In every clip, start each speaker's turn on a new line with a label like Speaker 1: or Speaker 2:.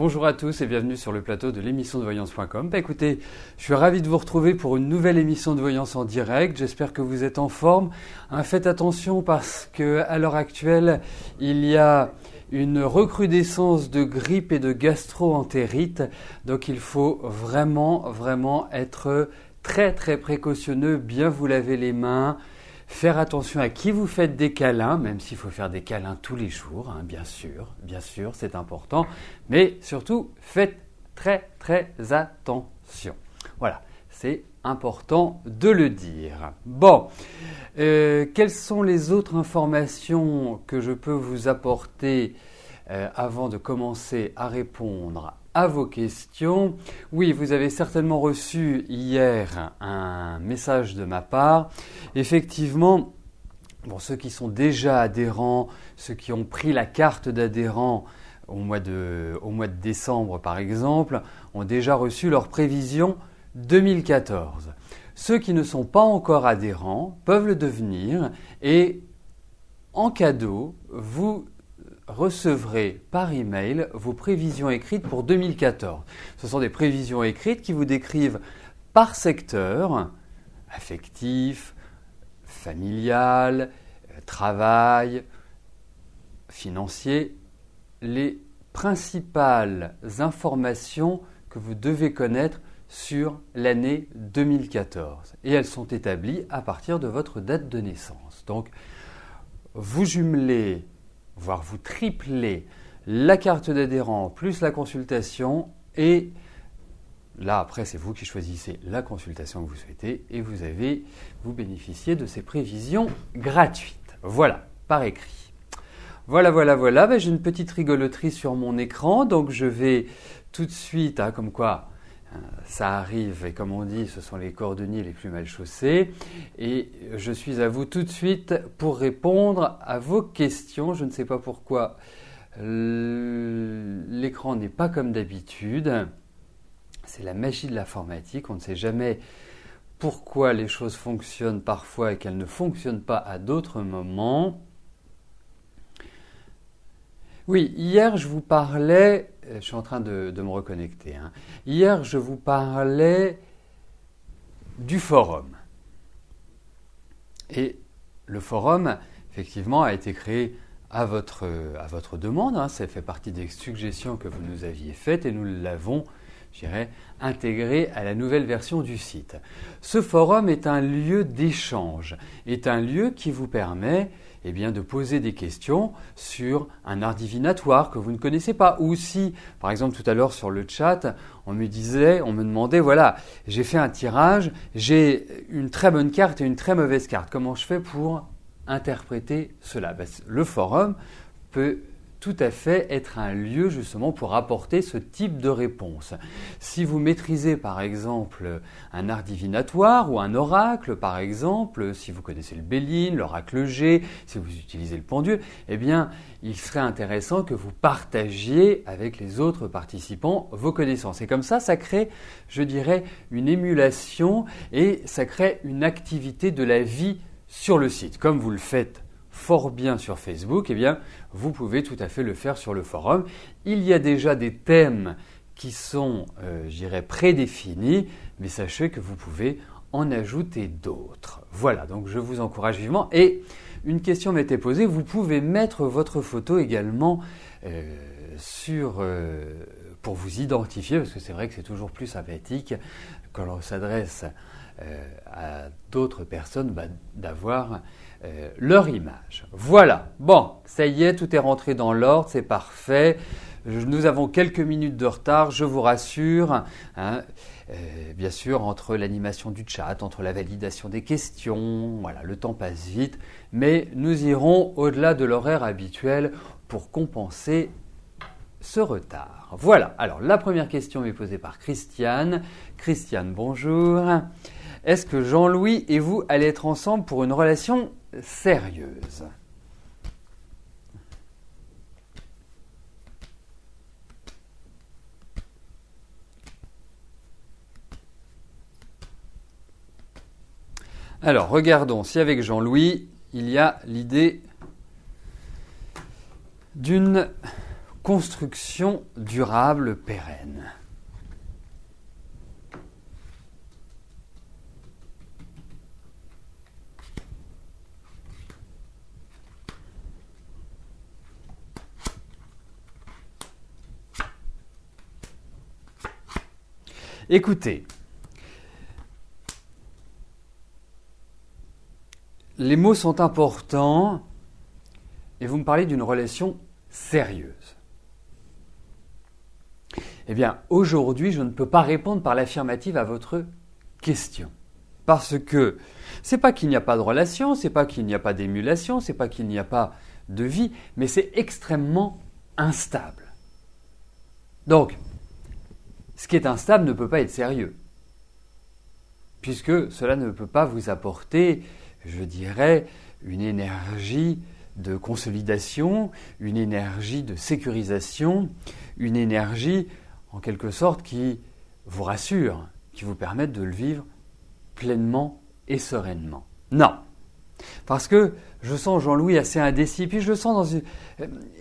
Speaker 1: Bonjour à tous et bienvenue sur le plateau de l'émission de voyance.com. Écoutez, je suis ravi de vous retrouver pour une nouvelle émission de voyance en direct. J'espère que vous êtes en forme. Faites attention parce qu'à l'heure actuelle, il y a une recrudescence de grippe et de gastro-entérite. Donc il faut vraiment être très précautionneux, bien vous laver les mains. Faire attention à qui vous faites des câlins, même s'il faut faire des câlins tous les jours, bien sûr, c'est important. Mais surtout, faites très attention. Voilà, c'est important de le dire. Bon, quelles sont les autres informations que je peux vous apporter avant de commencer à répondre à vos questions? Oui, vous avez certainement reçu hier un message de ma part. Effectivement, ceux qui sont déjà adhérents, ceux qui ont pris la carte d'adhérent au mois de décembre par exemple, ont déjà reçu leur prévision 2014. Ceux qui ne sont pas encore adhérents peuvent le devenir et en cadeau, vous recevrez par email vos prévisions écrites pour 2014. Ce sont des prévisions écrites qui vous décrivent par secteur, affectif, familial, travail, financier, les principales informations que vous devez connaître sur l'année 2014. Et elles sont établies à partir de votre date de naissance. Donc, vous jumelez voire vous triplez la carte d'adhérent plus la consultation et là après c'est vous qui choisissez la consultation que vous souhaitez et vous bénéficiez de ces prévisions gratuites. Voilà, par écrit. Voilà, j'ai une petite rigoloterie sur mon écran donc je vais tout de suite, comme quoi ça arrive et comme on dit, ce sont les cordonniers les plus mal chaussés et je suis à vous tout de suite pour répondre à vos questions. Je ne sais pas pourquoi l'écran n'est pas comme d'habitude. C'est la magie de l'informatique. On ne sait jamais pourquoi les choses fonctionnent parfois et qu'elles ne fonctionnent pas à d'autres moments. Oui, hier je vous parlais, je suis en train de me reconnecter, Hier je vous parlais du forum. Et le forum, effectivement, a été créé à votre demande. Ça fait partie des suggestions que vous nous aviez faites et nous l'avons, intégré à la nouvelle version du site. Ce forum est un lieu d'échange, est un lieu qui vous permet de poser des questions sur un art divinatoire que vous ne connaissez pas. Ou si, par exemple, tout à l'heure sur le chat, on me demandait, voilà, j'ai fait un tirage, j'ai une très bonne carte et une très mauvaise carte. Comment je fais pour interpréter cela ? Le forum peut tout à fait être un lieu justement pour apporter ce type de réponse. Si vous maîtrisez par exemple un art divinatoire ou un oracle par exemple, si vous connaissez le Béline, l'oracle G, si vous utilisez le pendule, il serait intéressant que vous partagiez avec les autres participants vos connaissances. Et comme ça crée, une émulation et ça crée une activité de la vie sur le site. Comme vous le faites fort bien sur Facebook, vous pouvez tout à fait le faire sur le forum. Il y a déjà des thèmes qui sont, prédéfinis, mais sachez que vous pouvez en ajouter d'autres. Voilà, donc je vous encourage vivement. Et une question m'était posée, vous pouvez mettre votre photo également pour vous identifier, parce que c'est vrai que c'est toujours plus sympathique quand on s'adresse à d'autres personnes d'avoir leur image. Voilà, bon, ça y est, tout est rentré dans l'ordre, c'est parfait. Nous avons quelques minutes de retard, je vous rassure. Bien sûr, entre l'animation du chat, entre la validation des questions, voilà, le temps passe vite, mais nous irons au-delà de l'horaire habituel pour compenser ce retard. Voilà, alors la première question est posée par Christiane. Christiane, bonjour. Est-ce que Jean-Louis et vous allez être ensemble pour une relation sérieuse ? Alors, regardons si avec Jean-Louis, il y a l'idée d'une construction durable pérenne. Écoutez, les mots sont importants et vous me parlez d'une relation sérieuse. Eh bien, aujourd'hui, je ne peux pas répondre par l'affirmative à votre question. Parce que c'est pas qu'il n'y a pas de relation, c'est pas qu'il n'y a pas d'émulation, c'est pas qu'il n'y a pas de vie, mais c'est extrêmement instable. Donc, ce qui est instable ne peut pas être sérieux, puisque cela ne peut pas vous apporter, je dirais, une énergie de consolidation, une énergie de sécurisation, une énergie, en quelque sorte, qui vous rassure, qui vous permette de le vivre pleinement et sereinement. Non, parce que je sens Jean-Louis assez indécis, puis je le sens dans une...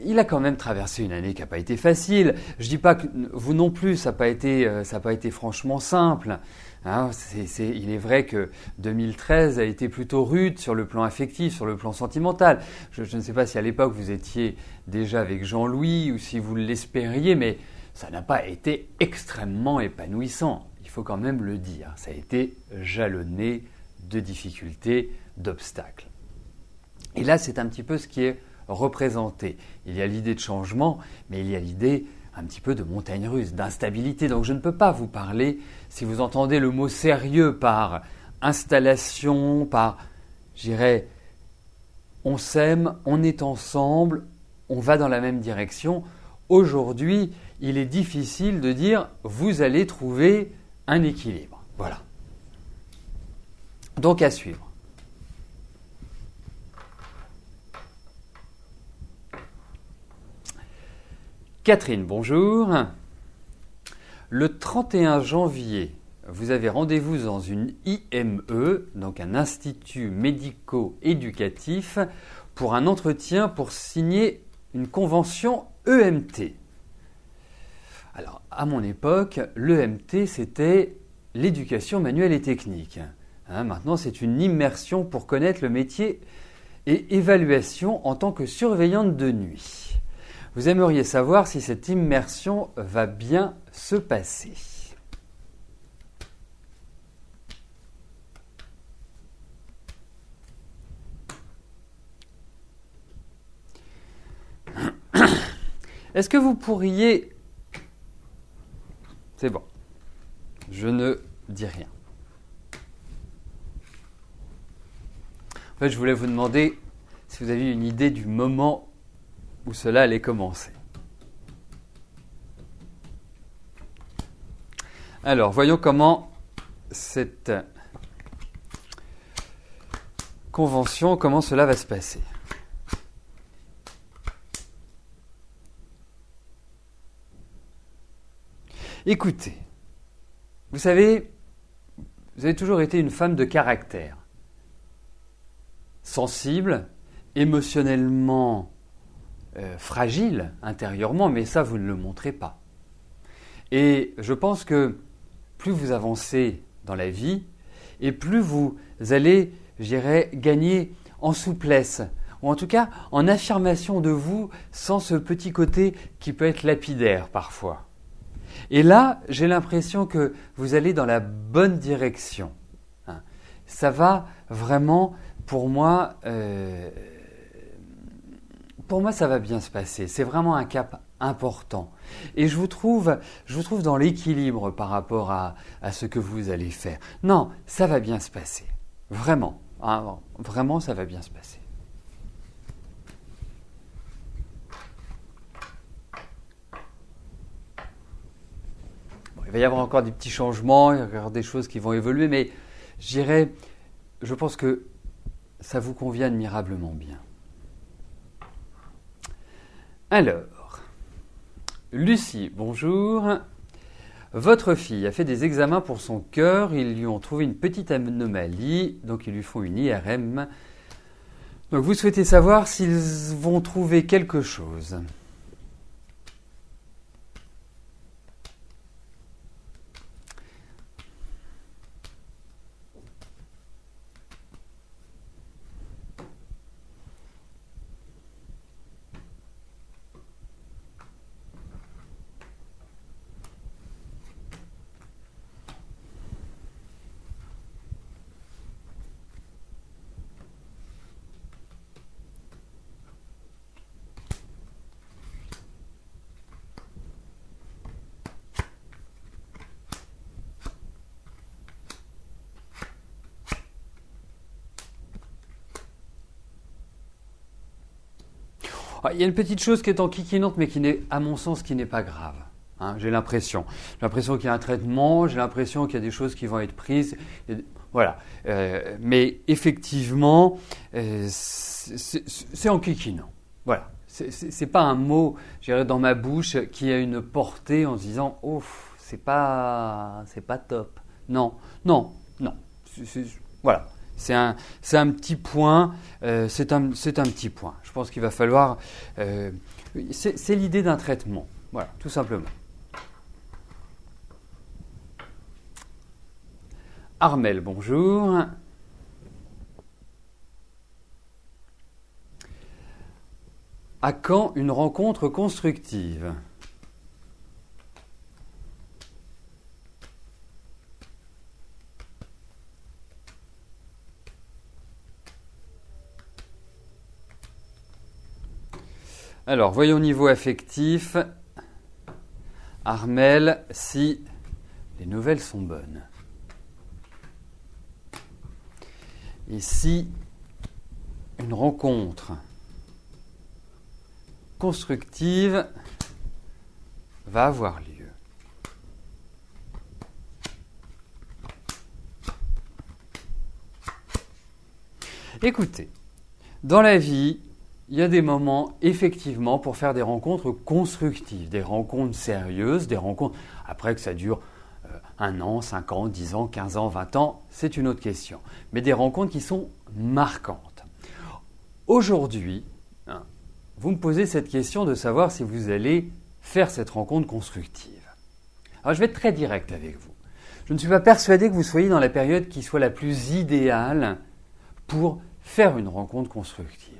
Speaker 1: Il a quand même traversé une année qui n'a pas été facile. Je ne dis pas que vous non plus, ça n'a pas été franchement simple. Hein, il est vrai que 2013 a été plutôt rude sur le plan affectif, sur le plan sentimental. Je ne sais pas si à l'époque vous étiez déjà avec Jean-Louis ou si vous l'espériez, mais ça n'a pas été extrêmement épanouissant. Il faut quand même le dire. Ça a été jalonné de difficultés, d'obstacles. Et là, c'est un petit peu ce qui est représenté. Il y a l'idée de changement, mais il y a l'idée un petit peu de montagne russe, d'instabilité. Donc je ne peux pas vous parler, si vous entendez le mot sérieux par installation, par, je dirais, on s'aime, on est ensemble, on va dans la même direction. Aujourd'hui, il est difficile de dire vous allez trouver un équilibre. Voilà. Donc à suivre. Catherine, bonjour. Le 31 janvier, vous avez rendez-vous dans une IME, donc un institut médico-éducatif, pour un entretien pour signer une convention EMT. Alors, à mon époque, l'EMT, c'était l'éducation manuelle et technique. Maintenant, c'est une immersion pour connaître le métier et évaluation en tant que surveillante de nuit. Vous aimeriez savoir si cette immersion va bien se passer. Est-ce que vous pourriez... C'est bon, je ne dis rien. En fait, je voulais vous demander si vous aviez une idée du moment où cela allait commencer. Alors, voyons comment cette convention, comment cela va se passer. Écoutez, vous savez, vous avez toujours été une femme de caractère, sensible, émotionnellement fragile intérieurement, mais ça, vous ne le montrez pas. Et je pense que plus vous avancez dans la vie, et plus vous allez, je dirais, gagner en souplesse, ou en tout cas en affirmation de vous, sans ce petit côté qui peut être lapidaire parfois. Et là, j'ai l'impression que vous allez dans la bonne direction. Ça va vraiment, pour moi, ça va bien se passer. C'est vraiment un cap important. Et je vous trouve dans l'équilibre par rapport à ce que vous allez faire. Non, ça va bien se passer. Vraiment. Vraiment, ça va bien se passer. Bon, il va y avoir encore des petits changements, il va y avoir des choses qui vont évoluer, mais je pense que ça vous convient admirablement bien. Alors, Lucie, bonjour. Votre fille a fait des examens pour son cœur, ils lui ont trouvé une petite anomalie, donc ils lui font une IRM. Donc vous souhaitez savoir s'ils vont trouver quelque chose. Il y a une petite chose qui est enquiquinante, mais qui n'est, à mon sens, qui n'est pas grave. Hein, j'ai l'impression. J'ai l'impression qu'il y a un traitement, j'ai l'impression qu'il y a des choses qui vont être prises. Voilà. Mais effectivement, c'est enquiquinant. Voilà. C'est pas un mot, je dirais, dans ma bouche qui a une portée en se disant « Oh, c'est pas top ». Non. Voilà. C'est un petit point. C'est un petit point. Je pense qu'il va falloir. C'est l'idée d'un traitement. Voilà, tout simplement. Armel, bonjour. À quand une rencontre constructive ? Alors, voyons au niveau affectif. Armel, si les nouvelles sont bonnes. Et si une rencontre constructive va avoir lieu. Écoutez, dans la vie, il y a des moments, effectivement, pour faire des rencontres constructives, des rencontres sérieuses, des rencontres, après que ça dure 1 an, 5 ans, 10 ans, 15 ans, 20 ans, c'est une autre question. Mais des rencontres qui sont marquantes. Aujourd'hui, vous me posez cette question de savoir si vous allez faire cette rencontre constructive. Alors je vais être très direct avec vous. Je ne suis pas persuadé que vous soyez dans la période qui soit la plus idéale pour faire une rencontre constructive.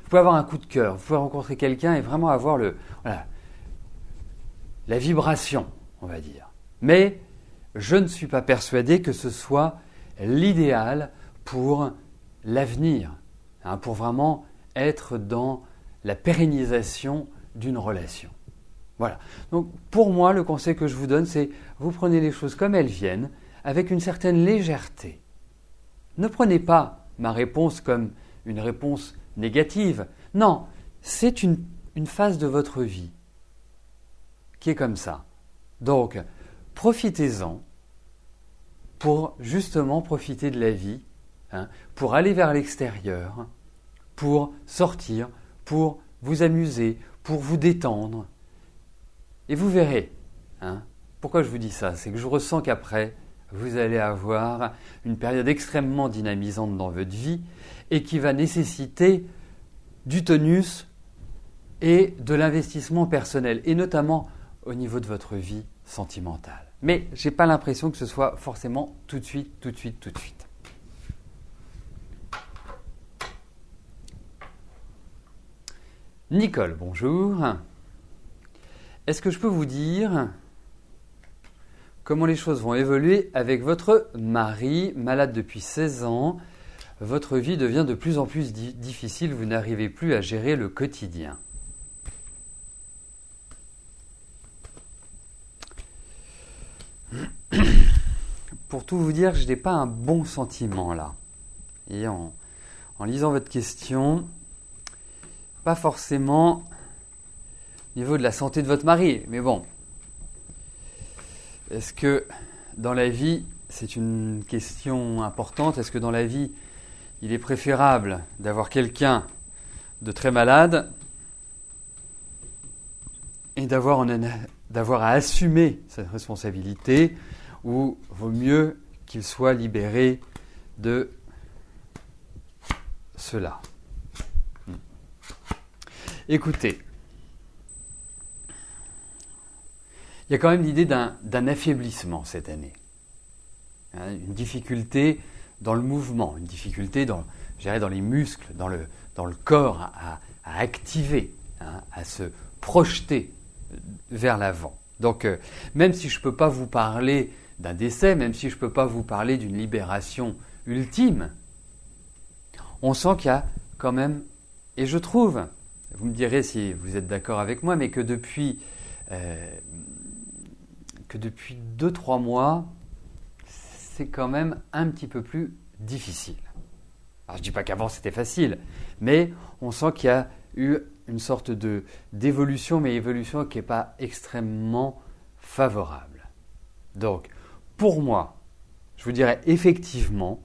Speaker 1: Vous pouvez avoir un coup de cœur, vous pouvez rencontrer quelqu'un et vraiment avoir la vibration, on va dire. Mais je ne suis pas persuadé que ce soit l'idéal pour l'avenir, pour vraiment être dans la pérennisation d'une relation. Voilà. Donc pour moi, le conseil que je vous donne, c'est vous prenez les choses comme elles viennent, avec une certaine légèreté. Ne prenez pas ma réponse comme une réponse négative. Non, c'est une phase de votre vie qui est comme ça. Donc, profitez-en pour justement profiter de la vie, pour aller vers l'extérieur, pour sortir, pour vous amuser, pour vous détendre. Et vous verrez. Pourquoi je vous dis ça ? C'est que je ressens qu'après, vous allez avoir une période extrêmement dynamisante dans votre vie et qui va nécessiter du tonus et de l'investissement personnel, et notamment au niveau de votre vie sentimentale. Mais je n'ai pas l'impression que ce soit forcément tout de suite. Nicole, bonjour. Est-ce que je peux vous dire comment les choses vont évoluer avec votre mari, malade depuis 16 ans ? Votre vie devient de plus en plus difficile, vous n'arrivez plus à gérer le quotidien. Pour tout vous dire, je n'ai pas un bon sentiment là. Et en lisant votre question, pas forcément au niveau de la santé de votre mari, mais bon. Est-ce que dans la vie, c'est une question importante, est-ce que dans la vie, il est préférable d'avoir quelqu'un de très malade et d'avoir à assumer cette responsabilité, ou vaut mieux qu'il soit libéré de cela ? Écoutez, il y a quand même l'idée d'un affaiblissement cette année. Une difficulté dans le mouvement, une difficulté dans les muscles, dans le corps à activer, à se projeter vers l'avant. Donc, même si je ne peux pas vous parler d'un décès, même si je ne peux pas vous parler d'une libération ultime, on sent qu'il y a quand même, et je trouve, vous me direz si vous êtes d'accord avec moi, mais que depuis 2-3 mois, c'est quand même un petit peu plus difficile. Alors, je ne dis pas qu'avant c'était facile, mais on sent qu'il y a eu une sorte d'évolution, mais évolution qui n'est pas extrêmement favorable. Donc, pour moi, je vous dirais effectivement,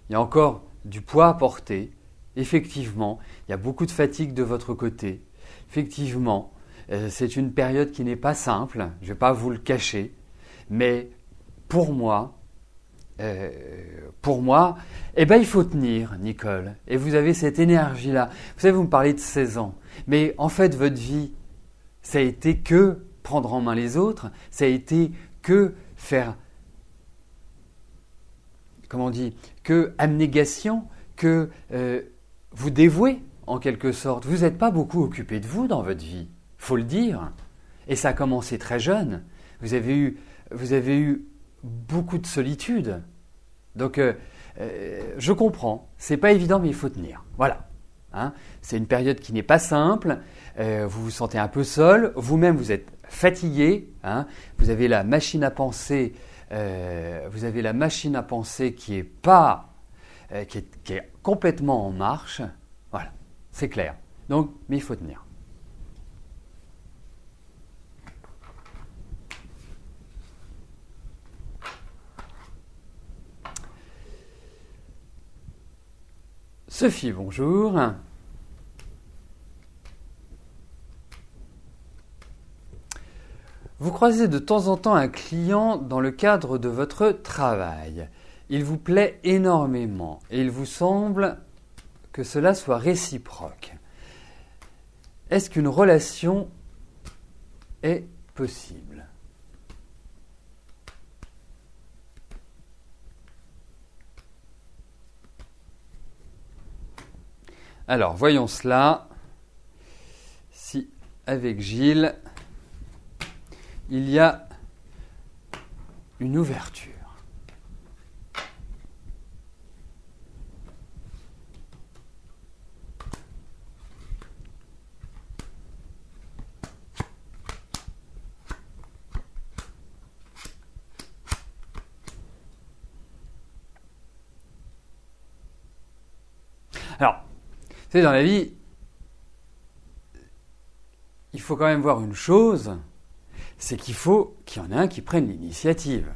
Speaker 1: il y a encore du poids à porter. Effectivement, il y a beaucoup de fatigue de votre côté. Effectivement, c'est une période qui n'est pas simple, je ne vais pas vous le cacher, mais pour moi, eh ben, il faut tenir, Nicole. Et vous avez cette énergie-là. Vous savez, vous me parlez de 16 ans, mais en fait, votre vie, ça a été que prendre en main les autres, ça a été que faire, comment on dit, que abnégation, que vous dévouer en quelque sorte. Vous n'êtes pas beaucoup occupé de vous dans votre vie, faut le dire. Et ça a commencé très jeune. Vous avez eu beaucoup de solitude. Donc, je comprends. C'est pas évident, mais il faut tenir. Voilà. Hein, c'est une période qui n'est pas simple. Vous vous sentez un peu seul. Vous-même, vous êtes fatigué. Hein, vous avez la machine à penser. Qui est pas, qui est complètement en marche. Voilà, c'est clair. Donc, mais il faut tenir. Sophie, bonjour. Vous croisez de temps en temps un client dans le cadre de votre travail. Il vous plaît énormément et il vous semble que cela soit réciproque. Est-ce qu'une relation est possible ? Alors, voyons cela. Si, avec Gilles, il y a une ouverture. Alors, vous savez, dans la vie, il faut quand même voir une chose, c'est qu'il faut qu'il y en ait un qui prenne l'initiative.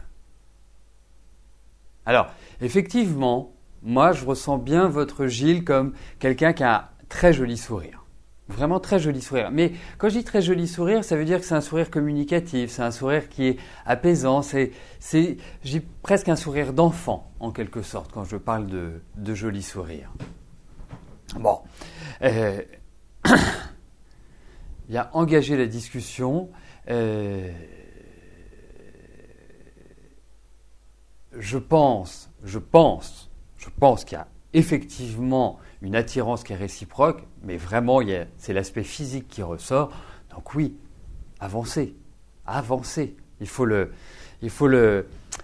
Speaker 1: Alors, effectivement, moi, je ressens bien votre Gilles comme quelqu'un qui a un très joli sourire. Vraiment très joli sourire. Mais quand je dis très joli sourire, ça veut dire que c'est un sourire communicatif, c'est un sourire qui est apaisant, j'ai presque un sourire d'enfant, en quelque sorte, quand je parle de joli sourire. Bon. Il y a engagé la discussion. Je pense qu'il y a effectivement une attirance qui est réciproque, mais vraiment, c'est l'aspect physique qui ressort. Donc oui, avancez. Il faut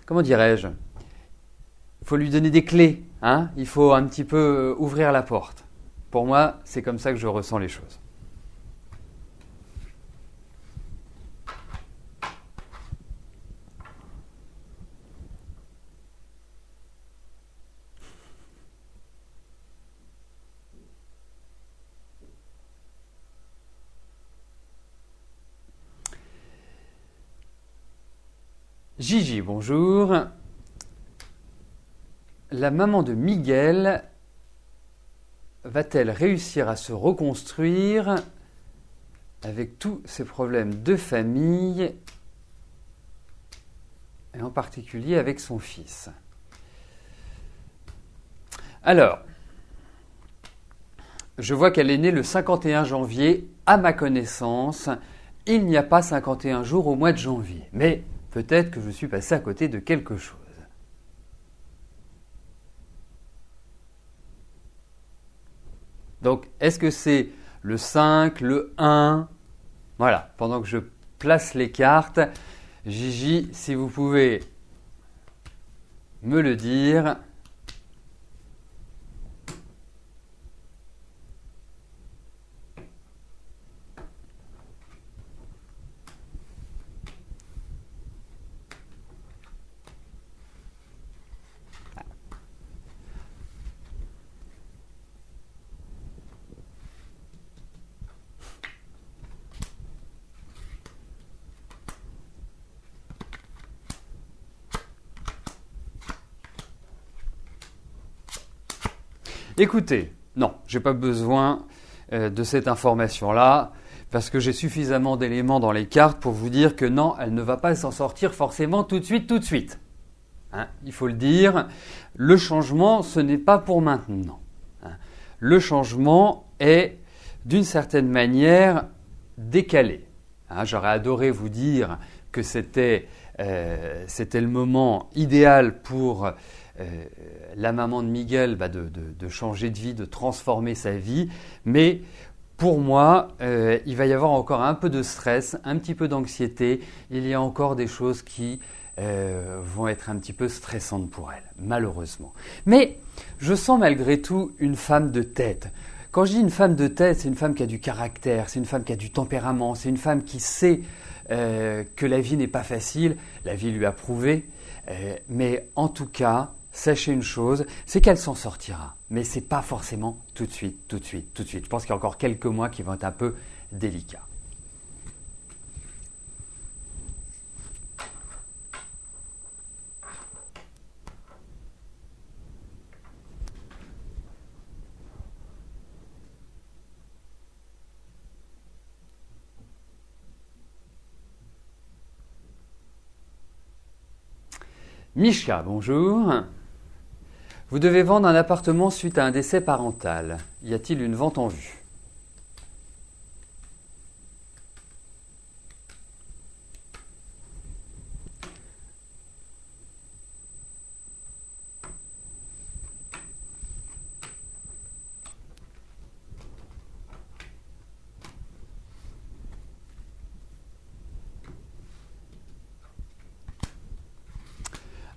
Speaker 1: comment dirais-je ? Il faut lui donner des clés. Hein ? Il faut un petit peu ouvrir la porte. Pour moi, c'est comme ça que je ressens les choses. Gigi, bonjour. La maman de Miguel va-t-elle réussir à se reconstruire avec tous ses problèmes de famille et en particulier avec son fils ? Alors, je vois qu'elle est née le 51 janvier, à ma connaissance. Il n'y a pas 51 jours au mois de janvier, mais peut-être que je suis passé à côté de quelque chose. Donc, est-ce que c'est le 5, le 1 ? Voilà, pendant que je place les cartes, Gigi, si vous pouvez me le dire. Écoutez, non, j'ai pas besoin de cette information-là, parce que j'ai suffisamment d'éléments dans les cartes pour vous dire que non, elle ne va pas s'en sortir forcément tout de suite. Hein, il faut le dire, le changement, ce n'est pas pour maintenant. Hein. Le changement est, d'une certaine manière, décalé. Hein, j'aurais adoré vous dire que c'était le moment idéal pour la maman de Miguel de changer de vie, de transformer sa vie, mais pour moi, il va y avoir encore un peu de stress, un petit peu d'anxiété. Il y a encore des choses qui vont être un petit peu stressantes pour elle, malheureusement. Mais je sens malgré tout une femme de tête. Quand je dis une femme de tête, c'est une femme qui a du caractère, c'est une femme qui a du tempérament, c'est une femme qui sait que la vie n'est pas facile. La vie lui a prouvé. Mais en tout cas, sachez une chose, c'est qu'elle s'en sortira. Mais ce n'est pas forcément tout de suite. Je pense qu'il y a encore quelques mois qui vont être un peu délicats. Mishka, bonjour. Vous devez vendre un appartement suite à un décès parental. Y a-t-il une vente en vue ?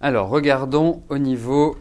Speaker 1: Alors, regardons au niveau...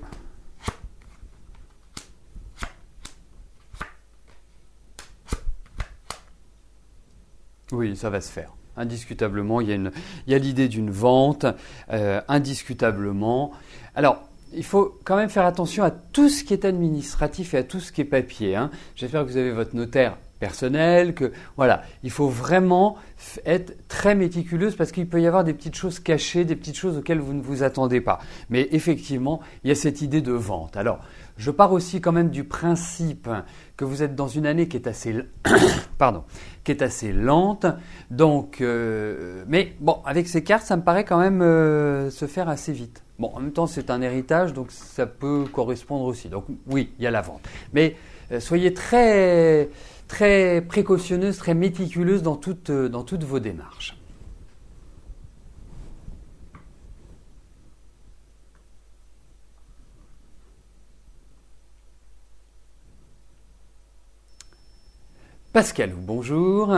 Speaker 1: Oui, ça va se faire. Indiscutablement, il y a l'idée d'une vente, indiscutablement. Alors, il faut quand même faire attention à tout ce qui est administratif et à tout ce qui est papier. Hein. J'espère que vous avez votre notaire personnel, que voilà, il faut vraiment être très méticuleuse parce qu'il peut y avoir des petites choses cachées, des petites choses auxquelles vous ne vous attendez pas. Mais effectivement, il y a cette idée de vente. Alors, je pars aussi quand même du principe que vous êtes dans une année qui est assez, qui est assez lente. Donc, mais bon, avec ces cartes, ça me paraît quand même se faire assez vite. Bon, en même temps, c'est un héritage, donc ça peut correspondre aussi. Donc oui, il y a la vente. Mais soyez très précautionneuse, très méticuleuse dans toutes vos démarches. Pascal, bonjour.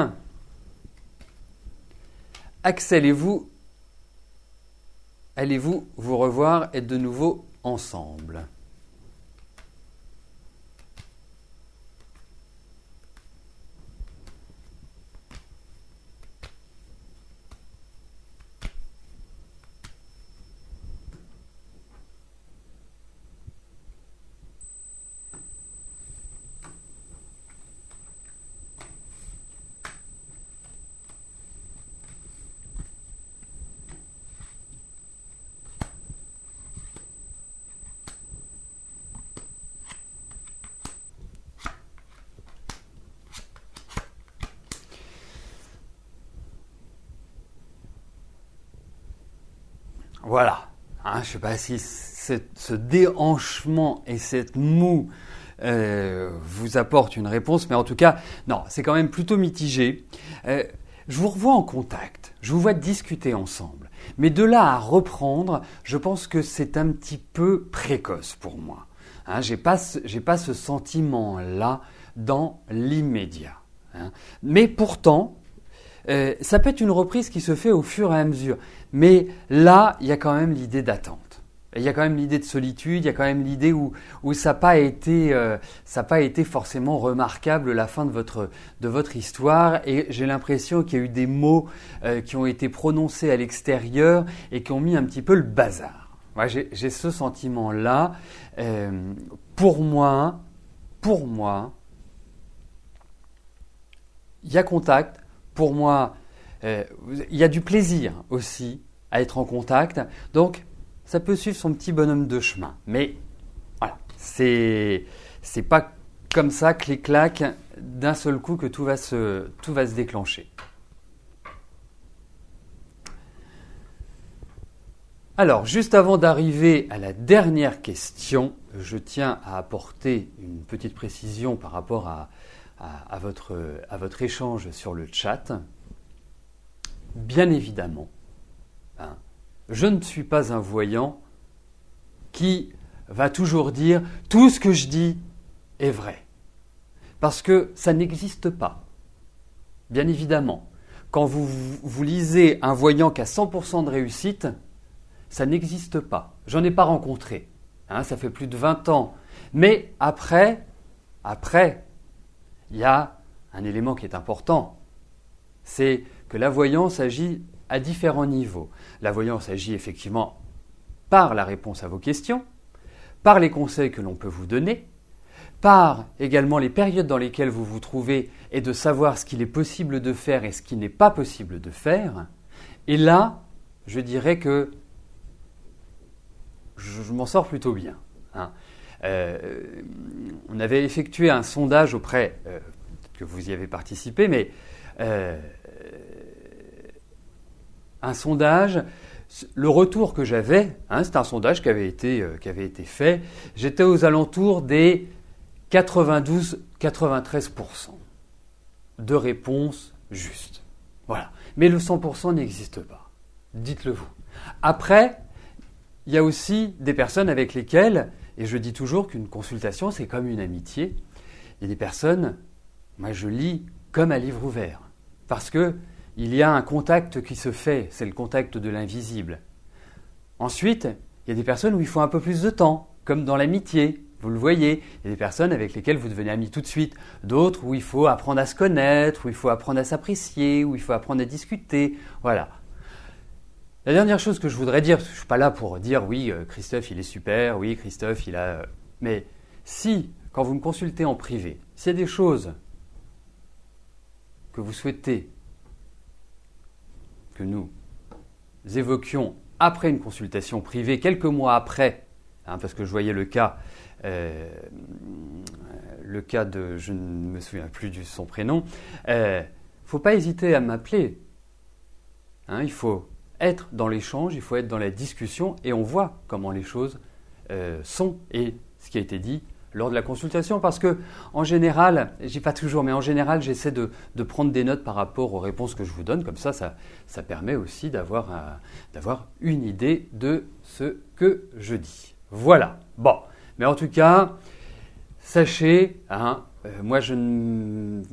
Speaker 1: Axel et vous, allez-vous vous revoir et de nouveau ensemble ? Voilà, hein, je ne sais pas si ce déhanchement et cette moue vous apportent une réponse, mais en tout cas, non, c'est quand même plutôt mitigé. Je vous revois en contact, je vous vois discuter ensemble. Mais de là à reprendre, je pense que c'est un petit peu précoce pour moi. Hein, j'ai pas ce sentiment-là dans l'immédiat. Hein. Mais pourtant, ça peut être une reprise qui se fait au fur et à mesure. Mais là, il y a quand même l'idée d'attente. Il y a quand même l'idée de solitude, il y a quand même l'idée où ça n'a pas été forcément remarquable la fin de votre histoire. Et j'ai l'impression qu'il y a eu des mots qui ont été prononcés à l'extérieur et qui ont mis un petit peu le bazar. Ouais, j'ai ce sentiment-là. Pour moi, il y a contact. Pour moi, il y a du plaisir aussi à être en contact. Donc, ça peut suivre son petit bonhomme de chemin. Mais voilà, c'est C'est pas comme ça, clic-clac, d'un seul coup que tout va se déclencher. Alors, juste avant d'arriver à la dernière question, je tiens à apporter une petite précision par rapport à votre échange sur le chat. Bien évidemment, je ne suis pas un voyant qui va toujours dire « tout ce que je dis est vrai ». Parce que ça n'existe pas. Bien évidemment, quand vous lisez un voyant qui a 100% de réussite, ça n'existe pas. J'en ai pas rencontré. Ça fait plus de 20 ans. Mais après, il y a un élément qui est important. C'est que la voyance agit à différents niveaux. La voyance agit effectivement par la réponse à vos questions, par les conseils que l'on peut vous donner, par également les périodes dans lesquelles vous vous trouvez et de savoir ce qu'il est possible de faire et ce qui n'est pas possible de faire. Et là, je dirais que je m'en sors plutôt bien. On avait effectué un sondage auprès, peut-être que vous y avez participé, mais un sondage, le retour que j'avais, c'est un sondage qui avait été fait, j'étais aux alentours des 92-93% de réponses justes. Voilà. Mais le 100% n'existe pas. Dites-le vous. Après, il y a aussi des personnes avec lesquelles, et je dis toujours qu'une consultation, c'est comme une amitié. Il y a des personnes, moi je lis comme un livre ouvert. Parce qu'il y a un contact qui se fait, c'est le contact de l'invisible. Ensuite, il y a des personnes où il faut un peu plus de temps, comme dans l'amitié. Vous le voyez, il y a des personnes avec lesquelles vous devenez amis tout de suite. D'autres où il faut apprendre à se connaître, où il faut apprendre à s'apprécier, où il faut apprendre à discuter. Voilà. La dernière chose que je voudrais dire, parce que je ne suis pas là pour dire oui, Christophe il est super, oui, Christophe il a... Mais si, quand vous me consultez en privé, s'il y a des choses que vous souhaitez que nous évoquions après une consultation privée, quelques mois après, parce que je voyais le cas de, je ne me souviens plus de son prénom, il ne faut pas hésiter à m'appeler. Il faut être dans l'échange, il faut être dans la discussion et on voit comment les choses sont et ce qui a été dit lors de la consultation parce que en général, je dis pas toujours, mais en général j'essaie de prendre des notes par rapport aux réponses que je vous donne, comme ça permet aussi d'avoir une idée de ce que je dis. Voilà, bon, mais en tout cas, sachez, moi vous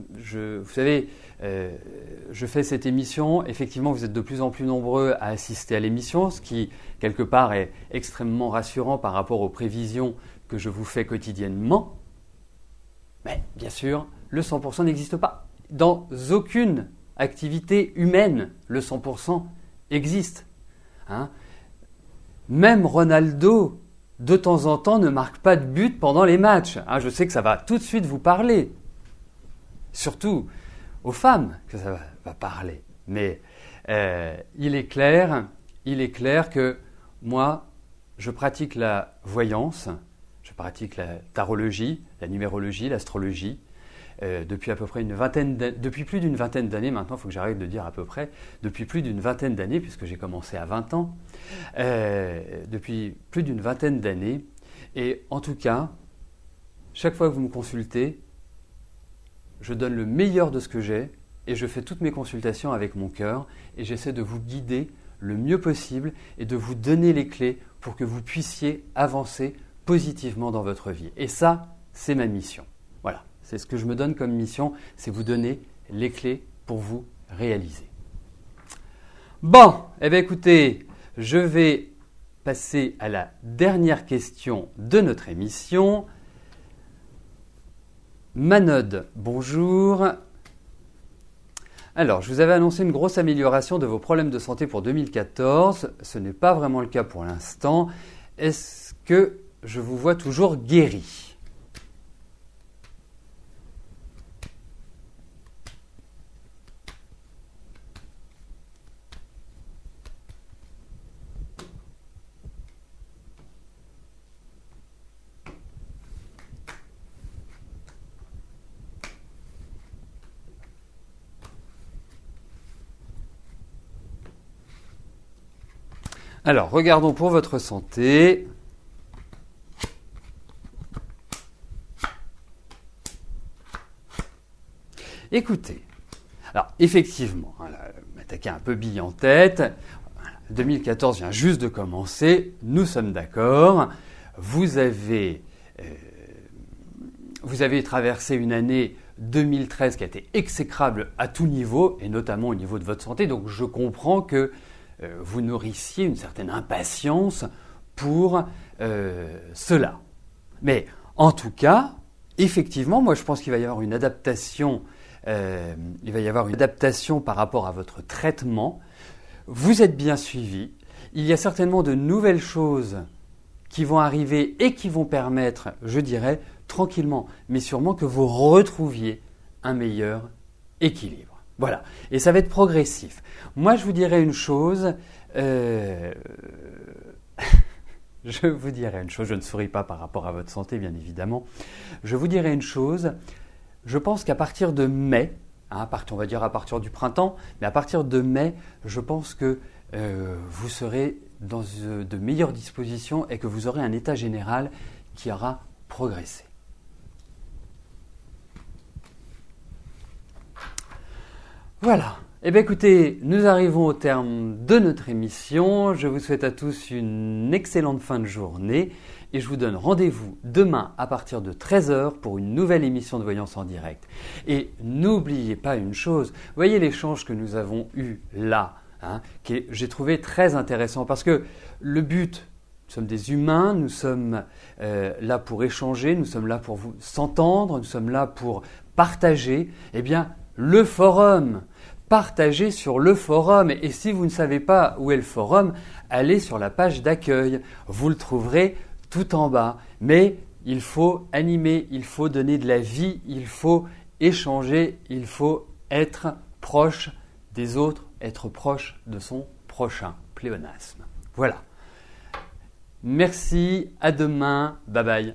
Speaker 1: savez, je fais cette émission, effectivement vous êtes de plus en plus nombreux à assister à l'émission, ce qui quelque part est extrêmement rassurant par rapport aux prévisions que je vous fais quotidiennement. Mais bien sûr, le 100% n'existe pas. Dans aucune activité humaine, le 100% existe. Même Ronaldo, de temps en temps, ne marque pas de but pendant les matchs. Je sais que ça va tout de suite vous parler. Surtout aux femmes que ça va parler. Mais il est clair que moi, je pratique la voyance, je pratique la tarologie, la numérologie, l'astrologie, depuis à peu près depuis plus d'une vingtaine d'années maintenant, il faut que j'arrête de dire à peu près, depuis plus d'une vingtaine d'années, puisque j'ai commencé à 20 ans, depuis plus d'une vingtaine d'années. Et en tout cas, chaque fois que vous me consultez, je donne le meilleur de ce que j'ai et je fais toutes mes consultations avec mon cœur et j'essaie de vous guider le mieux possible et de vous donner les clés pour que vous puissiez avancer positivement dans votre vie. Et ça, c'est ma mission. Voilà, c'est ce que je me donne comme mission, c'est vous donner les clés pour vous réaliser. Bon, écoutez, je vais passer à la dernière question de notre émission. Manod, bonjour. Alors, je vous avais annoncé une grosse amélioration de vos problèmes de santé pour 2014. Ce n'est pas vraiment le cas pour l'instant. Est-ce que je vous vois toujours guéri ? Alors, regardons pour votre santé. Écoutez, alors effectivement, m'attaquer un peu bille en tête. 2014 vient juste de commencer, nous sommes d'accord. Vous avez traversé une année 2013 qui a été exécrable à tout niveau, et notamment au niveau de votre santé. Donc je comprends que vous nourrissiez une certaine impatience pour cela. Mais en tout cas, effectivement, moi je pense qu'il va y avoir une adaptation. Il va y avoir une adaptation par rapport à votre traitement. Vous êtes bien suivi. Il y a certainement de nouvelles choses qui vont arriver et qui vont permettre, je dirais, tranquillement, mais sûrement que vous retrouviez un meilleur équilibre. Voilà. Et ça va être progressif. Moi, je vous dirais une chose. Je vous dirais une chose. Je ne souris pas par rapport à votre santé, bien évidemment. Je vous dirais une chose. Je pense qu'à partir de mai, on va dire à partir du printemps, mais à partir de mai, je pense que vous serez dans de meilleures dispositions et que vous aurez un état général qui aura progressé. Voilà. Eh bien écoutez, nous arrivons au terme de notre émission. Je vous souhaite à tous une excellente fin de journée et je vous donne rendez-vous demain à partir de 13h pour une nouvelle émission de Voyance en direct. Et n'oubliez pas une chose, voyez l'échange que nous avons eu là, j'ai trouvé très intéressant parce que le but, nous sommes des humains, nous sommes là pour échanger, nous sommes là pour vous s'entendre, nous sommes là pour partager. Eh bien, le forum, partagez sur le forum. Et si vous ne savez pas où est le forum, allez sur la page d'accueil. Vous le trouverez tout en bas. Mais il faut animer, il faut donner de la vie, il faut échanger, il faut être proche des autres, être proche de son prochain. Pléonasme. Voilà. Merci, à demain, bye bye.